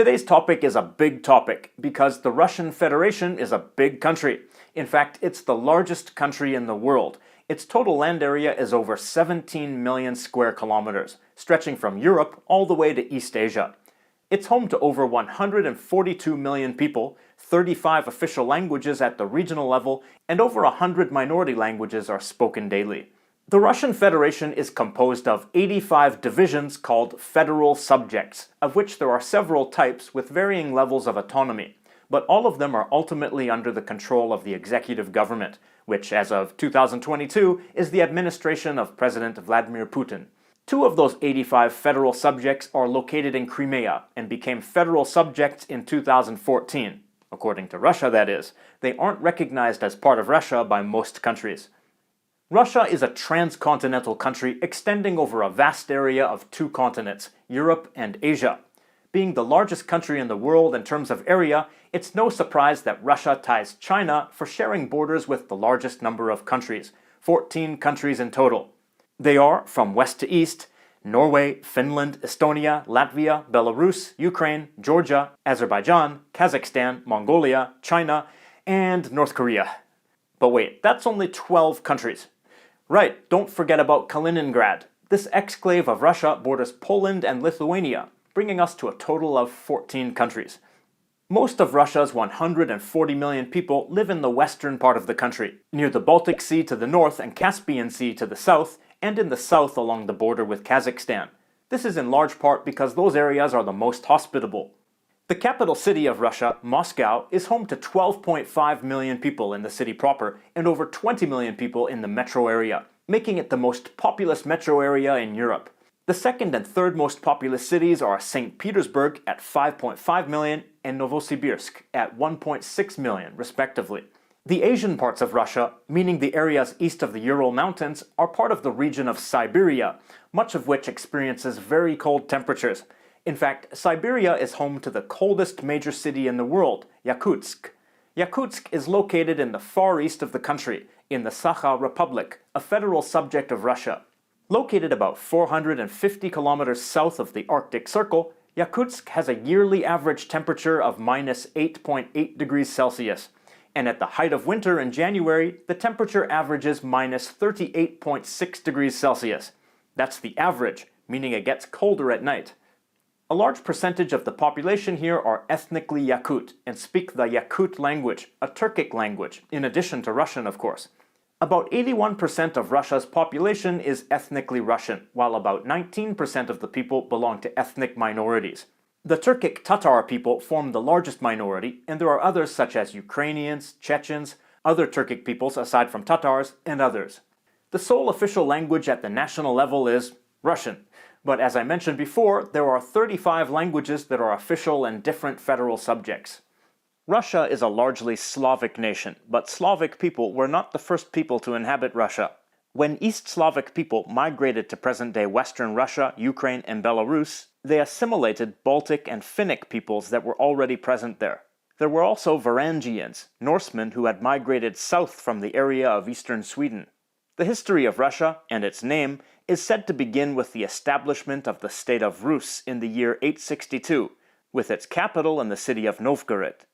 Today's topic is a big topic because the Russian Federation is a big country. In fact, it's the largest country in the world. Its total land area is over 17 million square kilometers, stretching from Europe all the way to East Asia. It's home to over 142 million people, 35 official languages at the regional level, and over 100 minority languages are spoken daily. The Russian Federation is composed of 85 divisions called federal subjects, of which there are several types with varying levels of autonomy, but all of them are ultimately under the control of the executive government, which as of 2022 is the administration of President Vladimir Putin. Two of those 85 federal subjects are located in Crimea and became federal subjects in 2014. According to Russia, that is. They aren't recognized as part of Russia by most countries. Russia is a transcontinental country extending over a vast area of two continents, Europe and Asia. Being the largest country in the world in terms of area, it's no surprise that Russia ties China for sharing borders with the largest number of countries, 14 countries in total. They are, from west to east, Norway, Finland, Estonia, Latvia, Belarus, Ukraine, Georgia, Azerbaijan, Kazakhstan, Mongolia, China, and North Korea. But wait, that's only 12 countries. Right, don't forget about Kaliningrad. This exclave of Russia borders Poland and Lithuania, bringing us to a total of 14 countries. Most of Russia's 140 million people live in the western part of the country, near the Baltic Sea to the north and Caspian Sea to the south, and in the south along the border with Kazakhstan. This is in large part because those areas are the most hospitable. The capital city of Russia, Moscow, is home to 12.5 million people in the city proper and over 20 million people in the metro area, making it the most populous metro area in Europe. The second and third most populous cities are St. Petersburg at 5.5 million and Novosibirsk at 1.6 million, respectively. The Asian parts of Russia, meaning the areas east of the Ural Mountains, are part of the region of Siberia, much of which experiences very cold temperatures. In fact, Siberia is home to the coldest major city in the world, Yakutsk. Yakutsk is located in the far east of the country, in the Sakha Republic, a federal subject of Russia. Located about 450 kilometers south of the Arctic Circle, Yakutsk has a yearly average temperature of minus 8.8 degrees Celsius, and at the height of winter in January, the temperature averages minus 38.6 degrees Celsius. That's the average, meaning it gets colder at night. A large percentage of the population here are ethnically Yakut and speak the Yakut language, a Turkic language, in addition to Russian, of course. About 81% of Russia's population is ethnically Russian, while about 19% of the people belong to ethnic minorities. The Turkic Tatar people form the largest minority, and there are others such as Ukrainians, Chechens, other Turkic peoples aside from Tatars, and others. The sole official language at the national level is Russian. But as I mentioned before, there are 35 languages that are official in different federal subjects. Russia is a largely Slavic nation, but Slavic people were not the first people to inhabit Russia. When East Slavic people migrated to present-day Western Russia, Ukraine, and Belarus, they assimilated Baltic and Finnic peoples that were already present there. There were also Varangians, Norsemen who had migrated south from the area of eastern Sweden. The history of Russia, and its name, is said to begin with the establishment of the state of Rus in the year 862, with its capital in the city of Novgorod.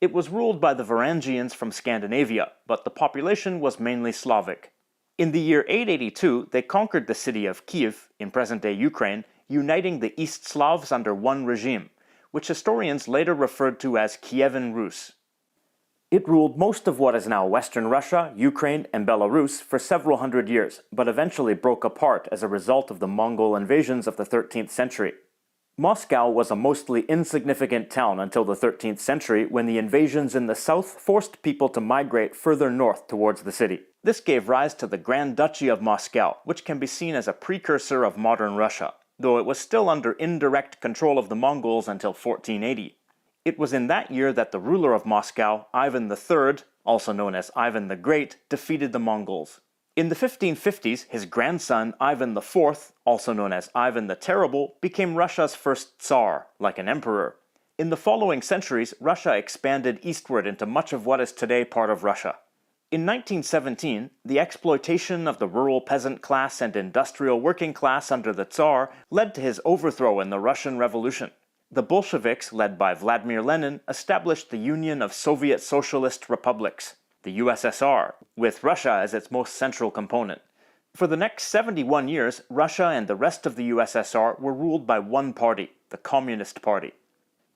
It was ruled by the Varangians from Scandinavia, but the population was mainly Slavic. In the year 882, they conquered the city of Kiev, in present-day Ukraine, uniting the East Slavs under one regime, which historians later referred to as Kievan Rus. It ruled most of what is now Western Russia, Ukraine, and Belarus for several hundred years, but eventually broke apart as a result of the Mongol invasions of the 13th century. Moscow was a mostly insignificant town until the 13th century when the invasions in the south forced people to migrate further north towards the city. This gave rise to the Grand Duchy of Moscow, which can be seen as a precursor of modern Russia, though it was still under indirect control of the Mongols until 1480. It was in that year that the ruler of Moscow, Ivan III, also known as Ivan the Great, defeated the Mongols. In the 1550s, his grandson, Ivan IV, also known as Ivan the Terrible, became Russia's first Tsar, like an emperor. In the following centuries, Russia expanded eastward into much of what is today part of Russia. In 1917, the exploitation of the rural peasant class and industrial working class under the Tsar led to his overthrow in the Russian Revolution. The Bolsheviks, led by Vladimir Lenin, established the Union of Soviet Socialist Republics, the USSR, with Russia as its most central component. For the next 71 years, Russia and the rest of the USSR were ruled by one party, the Communist Party.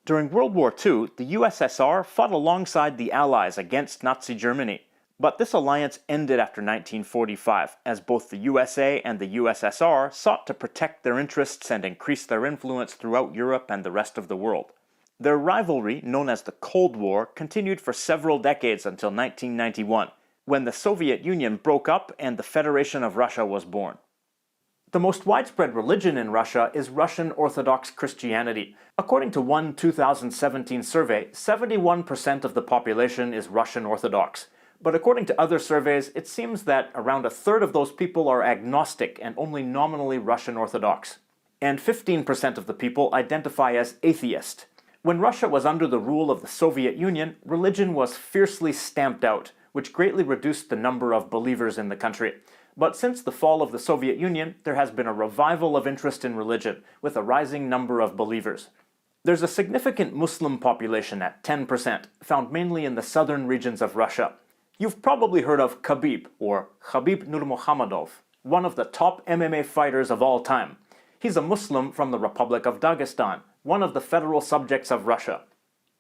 During World War II, the USSR fought alongside the Allies against Nazi Germany, but this alliance ended after 1945, as both the USA and the USSR sought to protect their interests and increase their influence throughout Europe and the rest of the world. Their rivalry, known as the Cold War, continued for several decades until 1991, when the Soviet Union broke up and the Federation of Russia was born. The most widespread religion in Russia is Russian Orthodox Christianity. According to one 2017 survey, 71% of the population is Russian Orthodox. But according to other surveys, it seems that around a third of those people are agnostic and only nominally Russian Orthodox. And 15% of the people identify as atheist. When Russia was under the rule of the Soviet Union, religion was fiercely stamped out, which greatly reduced the number of believers in the country. But since the fall of the Soviet Union, there has been a revival of interest in religion, with a rising number of believers. There's a significant Muslim population at 10%, found mainly in the southern regions of Russia. You've probably heard of Khabib, or Khabib Nurmagomedov, one of the top MMA fighters of all time. He's a Muslim from the Republic of Dagestan, one of the federal subjects of Russia.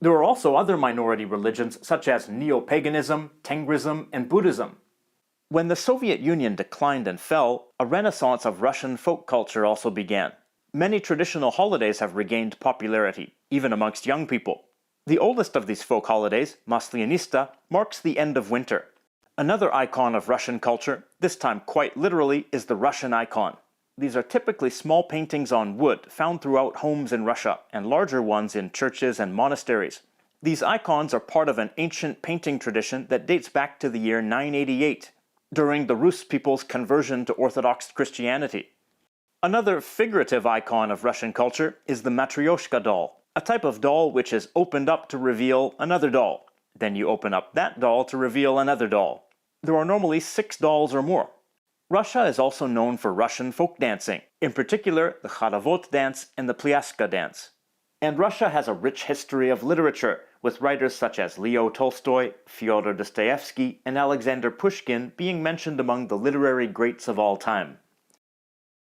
There are also other minority religions such as Neo-paganism, Tengrism, and Buddhism. When the Soviet Union declined and fell, a renaissance of Russian folk culture also began. Many traditional holidays have regained popularity, even amongst young people. The oldest of these folk holidays, Maslenitsa, marks the end of winter. Another icon of Russian culture, this time quite literally, is the Russian icon. These are typically small paintings on wood found throughout homes in Russia, and larger ones in churches and monasteries. These icons are part of an ancient painting tradition that dates back to the year 988, during the Rus people's conversion to Orthodox Christianity. Another figurative icon of Russian culture is the Matryoshka doll, a type of doll which is opened up to reveal another doll. Then you open up that doll to reveal another doll. There are normally 6 dolls or more. Russia is also known for Russian folk dancing, in particular the Khorovod dance and the Plyaska dance. And Russia has a rich history of literature, with writers such as Leo Tolstoy, Fyodor Dostoevsky, and Alexander Pushkin being mentioned among the literary greats of all time.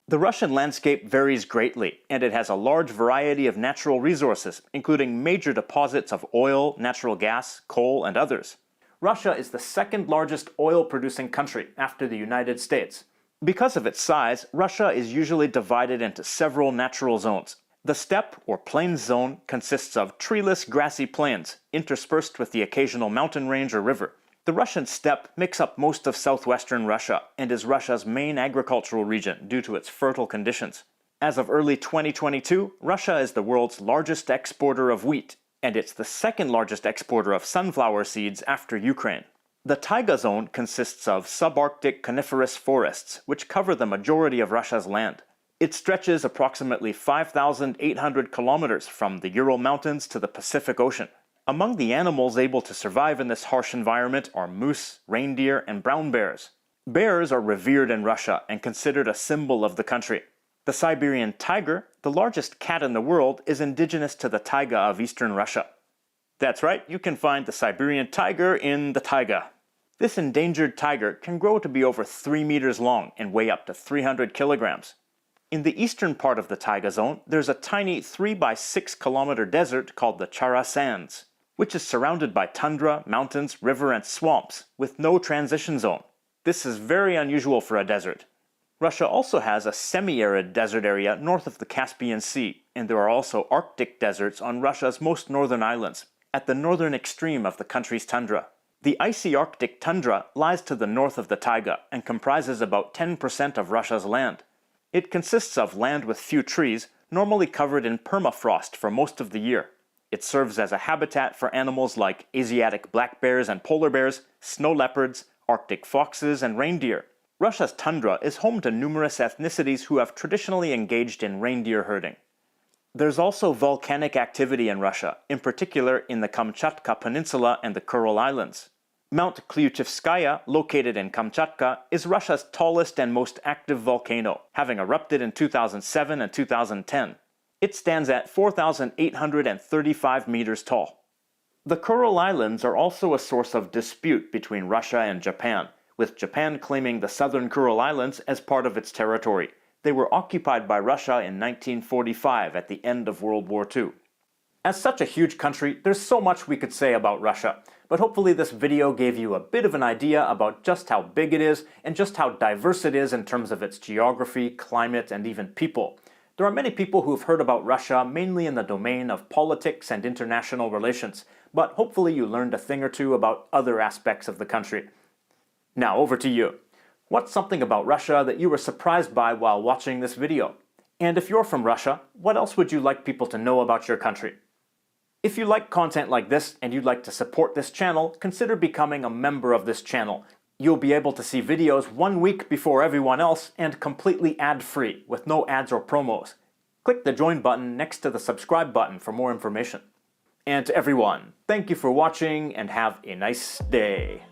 The Russian landscape varies greatly, and it has a large variety of natural resources, including major deposits of oil, natural gas, coal, and others. Russia is the second largest oil-producing country after the United States. Because of its size, Russia is usually divided into several natural zones. The steppe, or plains zone, consists of treeless grassy plains, interspersed with the occasional mountain range or river. The Russian steppe makes up most of southwestern Russia and is Russia's main agricultural region due to its fertile conditions. As of early 2022, Russia is the world's largest exporter of wheat, and it's the second largest exporter of sunflower seeds after Ukraine. The Taiga zone consists of subarctic coniferous forests, which cover the majority of Russia's land. It stretches approximately 5,800 kilometers from the Ural Mountains to the Pacific Ocean. Among the animals able to survive in this harsh environment are moose, reindeer, and brown bears. Bears are revered in Russia and considered a symbol of the country. The Siberian tiger, the largest cat in the world, is indigenous to the taiga of eastern Russia. That's right, you can find the Siberian tiger in the taiga. This endangered tiger can grow to be over 3 meters long and weigh up to 300 kilograms. In the eastern part of the taiga zone, there's a tiny 3 by 6 kilometer desert called the Chara Sands, which is surrounded by tundra, mountains, river, and swamps, with no transition zone. This is very unusual for a desert. Russia also has a semi-arid desert area north of the Caspian Sea, and there are also Arctic deserts on Russia's most northern islands, at the northern extreme of the country's tundra. The icy Arctic tundra lies to the north of the taiga and comprises about 10% of Russia's land. It consists of land with few trees, normally covered in permafrost for most of the year. It serves as a habitat for animals like Asiatic black bears and polar bears, snow leopards, Arctic foxes, and reindeer. Russia's tundra is home to numerous ethnicities who have traditionally engaged in reindeer herding. There's also volcanic activity in Russia, in particular in the Kamchatka Peninsula and the Kuril Islands. Mount Klyuchevskaya, located in Kamchatka, is Russia's tallest and most active volcano, having erupted in 2007 and 2010. It stands at 4,835 meters tall. The Kuril Islands are also a source of dispute between Russia and Japan, with Japan claiming the southern Kuril Islands as part of its territory. They were occupied by Russia in 1945 at the end of World War II. As such a huge country, there's so much we could say about Russia, but hopefully this video gave you a bit of an idea about just how big it is and just how diverse it is in terms of its geography, climate, and even people. There are many people who've heard about Russia mainly in the domain of politics and international relations, but hopefully you learned a thing or two about other aspects of the country. Now over to you. What's something about Russia that you were surprised by while watching this video? And if you're from Russia, what else would you like people to know about your country? If you like content like this and you'd like to support this channel, consider becoming a member of this channel. You'll be able to see videos 1 week before everyone else and completely ad-free, with no ads or promos. Click the join button next to the subscribe button for more information. And to everyone, thank you for watching and have a nice day.